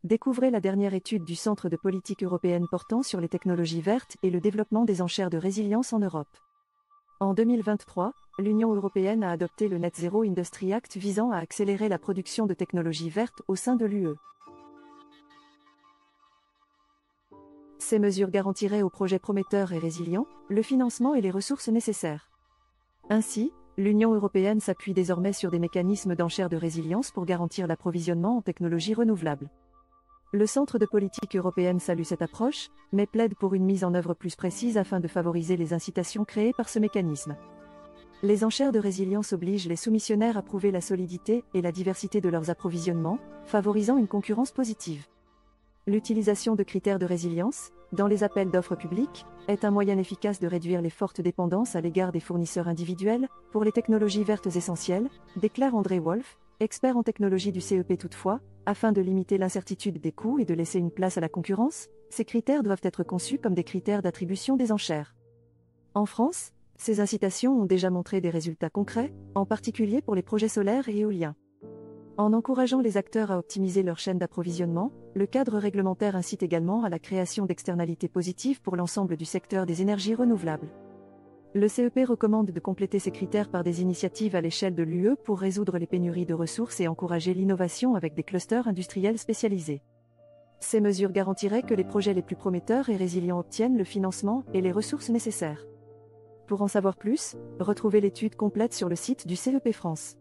Découvrez la dernière étude du Centre de politique européenne portant sur les technologies vertes et le développement des enchères de résilience en Europe. En 2023, l'Union européenne a adopté le Net Zero Industry Act visant à accélérer la production de technologies vertes au sein de l'UE. Ces mesures garantiraient aux projets prometteurs et résilients le financement et les ressources nécessaires. Ainsi, l'Union européenne s'appuie désormais sur des mécanismes d'enchères de résilience pour garantir l'approvisionnement en technologies renouvelables. Le Centre de politique européenne salue cette approche, mais plaide pour une mise en œuvre plus précise afin de favoriser les incitations créées par ce mécanisme. Les enchères de résilience obligent les soumissionnaires à prouver la solidité et la diversité de leurs approvisionnements, favorisant une concurrence positive. L'utilisation de critères de résilience, dans les appels d'offres publics, est un moyen efficace de réduire les fortes dépendances à l'égard des fournisseurs individuels, pour les technologies vertes essentielles, déclare André Wolf, expert en technologie du CEP. Toutefois, afin de limiter l'incertitude des coûts et de laisser une place à la concurrence, ces critères doivent être conçus comme des critères d'attribution des enchères. En France, ces incitations ont déjà montré des résultats concrets, en particulier pour les projets solaires et éoliens. En encourageant les acteurs à optimiser leur chaîne d'approvisionnement, le cadre réglementaire incite également à la création d'externalités positives pour l'ensemble du secteur des énergies renouvelables. Le CEP recommande de compléter ces critères par des initiatives à l'échelle de l'UE pour résoudre les pénuries de ressources et encourager l'innovation avec des clusters industriels spécialisés. Ces mesures garantiraient que les projets les plus prometteurs et résilients obtiennent le financement et les ressources nécessaires. Pour en savoir plus, retrouvez l'étude complète sur le site du CEP France.